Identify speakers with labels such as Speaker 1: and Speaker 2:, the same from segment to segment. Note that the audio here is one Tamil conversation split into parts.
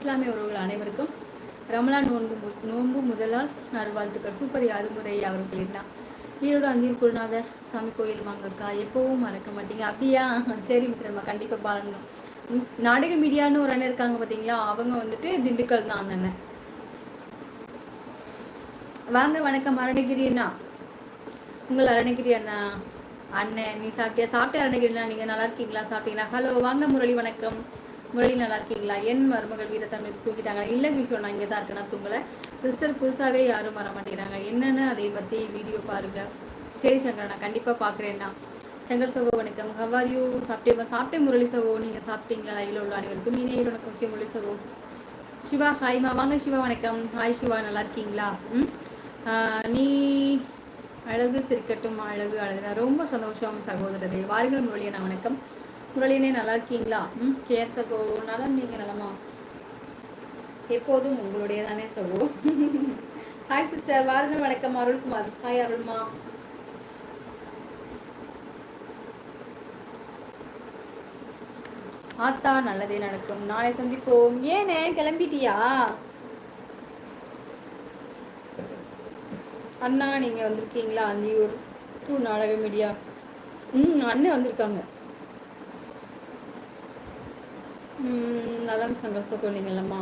Speaker 1: இஸ்லாமிய உறவுகள் அனைவருக்கும் ரமலான் நோன்பு முதலால் நல்வாழ்த்துக்கள். சூப்பர் யாருமுறை அவர்கள் என்ன ஈரோடு அந்தியூர் குருநாதர் சாமி கோயில் வாங்கக்கா, எப்பவும் மறக்க மாட்டீங்க. அப்படியா? சரி மித்திரமா, கண்டிப்பாக பாருங்கணும். நாடக மீடியான்னு ஒரு அண்ணன் இருக்காங்க பார்த்தீங்களா, அவங்க வந்துட்டு திண்டுக்கல் தான் அந்த அண்ணன். வாங்க, வணக்கம் அருணகிரி அண்ணா. உங்கள் அருணகிரி அண்ணா அண்ணன், நீ சாப்பிட்டியா? சாப்பிட்டே அருணகிரிண்ணா, நீங்கள் நல்லா இருக்கீங்களா? சாப்பிட்டீங்களா? ஹலோ, வாங்க முரளி, வணக்கம் முரளி, நல்லா இருக்கீங்களா? என் மருமகள் வீரத்தமிழ் தூக்கிட்டாங்க. இல்லை விஷயம், நான் இங்கே தான் இருக்கேன், நான் தூங்கலை. சிஸ்டர் புதுசாகவே யாரும் வர மாட்டேங்கிறாங்க, என்னென்னு அதை பற்றி வீடியோ பாருங்கள். சரி சங்கர், நான் கண்டிப்பாக பார்க்குறேன்னா. சங்கர் சகோ வணக்கம், ஹவார் யூ? சாப்பிட்டேன் முரளி சகோ, நீங்கள் சாப்பிட்டீங்களா? லைவில் உள்ள அனைவருக்கும் இனிய வணக்கம். ஓகே முரளி சகோ. சிவா ஹாய்மா, வாங்க சிவா, வணக்கம். ஹாய் சிவா, நல்லா இருக்கீங்களா? நீ அழகு சிரிக்கட்டும், அழகு அழகுதான். ரொம்ப சந்தோஷம் சகோதரரே. வாருங்கள் முரளியண்ணா, வணக்கம். முரளியனே, நல்லா இருக்கீங்களா? கேர் சகோ, நலம். நீங்க நலமா? எப்போதும் உங்களுடைய தானே சகோ. ஹாய் சிஸ்டர், வாருங்கள், வணக்கம். அருள்குமார், ஹாய் அருள்மா. ஆத்தா, நல்லதே நடக்கும், நாளை சந்திப்போம். ஏனே கிளம்பிட்டியா அண்ணா? நீங்க வந்திருக்கீங்களா அந்தியூர் டூ நாடக மீடியா? அண்ணன் வந்திருக்காங்க. நலம் சங்கர் சகோ, நீங்களம்மா?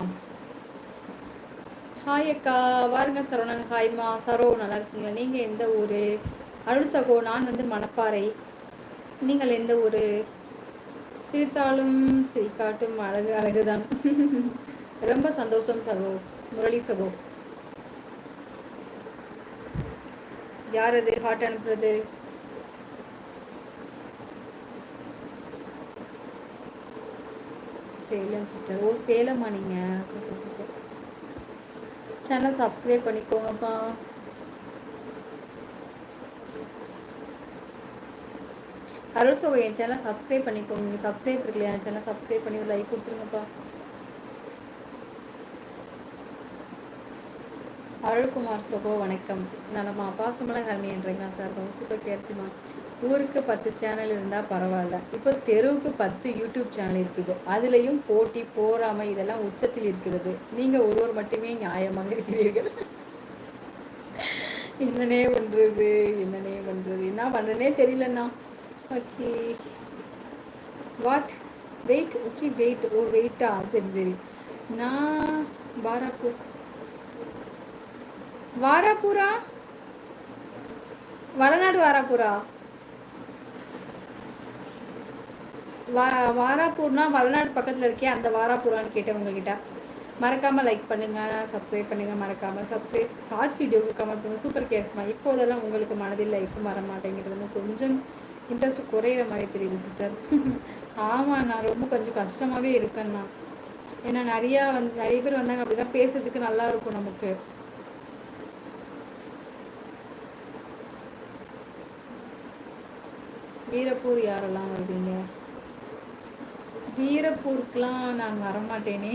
Speaker 1: ஹாய் அக்கா, வாருங்க சரவணன். ஹாய்மா சரோ, நல்லா இருக்கீங்களா? நீங்கள் எந்த ஊர்? அருள் சகோ, நான் வந்து மணப்பாறை. நீங்கள் எந்த ஊர்? சிரித்தாலும் சிரிக்காட்டும் அழகு அழகுதான். ரொம்ப சந்தோஷம் சகோ. முரளி சகோ, யார் அது ஹார்ட் அனுப்புறது? சேலம் சிஸ்டர். ஓ, சேலமா நீங்கள்? Super super. சேனல் சப்ஸ்கிரைப் பண்ணிக்கோங்கப்பா. அருள் சகோ, என் சேனல் சப்ஸ்கிரைப் பண்ணிக்கோங்க. நீங்கள் சப்ஸ்கிரைப் இருக்கலையா? என் சேனல் சப்ஸ்கிரைப் பண்ணி ஒரு லைக் கொடுத்துருங்கப்பா. அருள்குமார் சகோ, வணக்கம். நலமா? பாசமலை ஹர்மி என்றீங்களா சார்? ரொம்ப சூப்பர் கேர்த்திமா. ஊருக்கு 10 சேனல் இருந்தால் பரவாயில்ல, இப்போ தெருவுக்கு 10 யூடியூப் சேனல் இருக்குது. அதுலேயும் போட்டி போறாமை இதெல்லாம் உச்சத்தில் இருக்கிறது. நீங்கள் ஒருவர் மட்டுமே நியாயமாக இருக்கிறீர்கள். என்னன்னே பண்ணுறது, என்னன்னே பண்ணுறது, என்ன பண்ணுறேனே தெரியலண்ணா. Okay, what? Wait. Okay, wait. ஓ, வெயிட்டா? சரி சரி. நான் வாராப்பூரா, வளநாடு வாராப்பூரா. வாராப்பூர்னா வளநாடு பக்கத்தில் இருக்கே, அந்த வாராப்பூரான்னு கேட்டேன் உங்ககிட்ட. மறக்காமல் லைக் பண்ணுங்கள், சப்ஸ்கிரைப் பண்ணுங்கள். மறக்காமல் சப்ஸ்கிரைப், ஷார்ட்ஸ் வீடியோவுக்கு கமெண்ட் பண்ணுங்கள். சூப்பர் கேர்ஸ்மா. இப்போதெல்லாம் உங்களுக்கு மனதில் லைக்கும் வர மாட்டேங்கிறது, கொஞ்சம் இன்ட்ரெஸ்ட் குறையிற மாதிரி தெரியுது சிஸ்டர். ஆமாம், நான் ரொம்ப கொஞ்சம் கஷ்டமாகவே இருக்கேன்னா. ஏன்னா நிறைய பேர் வந்தாங்க அப்படின்னா பேசுறதுக்கு நல்லா இருக்கும் நமக்கு. வீரப்பூர் யாரெல்லாம் வருவீங்க? வீரப்பூருக்குலாம் நான் வரமாட்டேனே.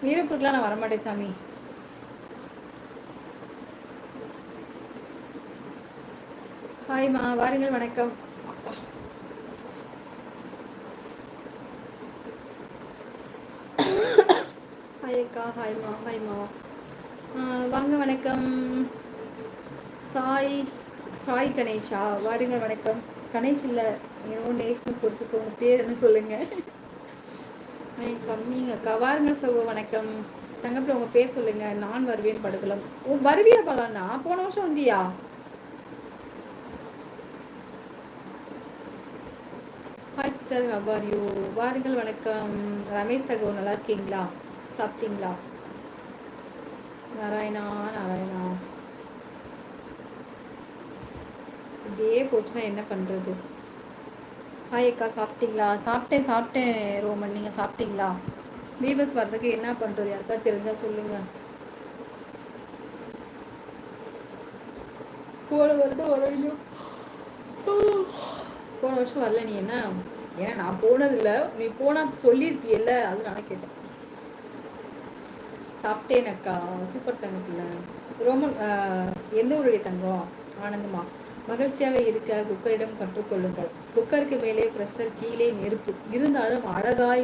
Speaker 1: வீரப்பூருக்குலாம் நான் வரமாட்டேன் சாமி. ஹாய்மா, வாருங்கள், வணக்கம். ஹாய் அக்கா, ஹாய்மா, ஹாய்மா. வாங்க, வணக்கம். சாய் கணேஷா, வாருங்கள், வணக்கம். கணேஷ் இல்லை, என்னவோ நேஷ்னு போட்டுருக்கோங்க. பேர் என்ன சொல்லுங்க? கம்மிங்க அக்கா. வாருங்கள் சகோ, வணக்கம். தங்கப்பில் உங்கள் பேர் சொல்லுங்க. நான் வருவேன் படுக்கலாம். ஓ, வருவியா பகலாண்ணா? போன வருஷம் வந்தியா? Hi sister, how are you? வாருங்கள், வணக்கம். ரமேஷ் சகோ, நல்லா இருக்கீங்களா? சாப்பிட்டீங்களா? நாராயணா, நாராயணா. இப்படியே போச்சுன்னா என்ன பண்ணுறது? ஹாய் அக்கா, சாப்பிட்டீங்களா? சாப்பிட்டேன் ரோமன், நீங்கள் சாப்பிட்டீங்களா? வீவர்ஸ் வர்றதுக்கு என்ன பண்ணுறது? யாருக்கா தெரிஞ்சால் சொல்லுங்கள். போன வருடம் வரலையோ? போன வருஷம் வரல. நீ என்ன? ஏன்னா நான் போனதில்லை, நீ போனால் சொல்லியிருப்பியல்ல, அது நான் கேட்டேன். சாப்பிட்டேன் அக்கா. சூப்பர் தங்கப்பில்லை. ரோமன் எந்த ஊருடைய தங்கம்? ஆனந்தமா. மகிழ்ச்சியாக இருக்க குக்கரிடம் கற்றுக்கொள்ளுங்கள். குக்கருக்கு மேலே பிரஷர், கீழே நெருப்பு இருந்தாலும் அழகாய்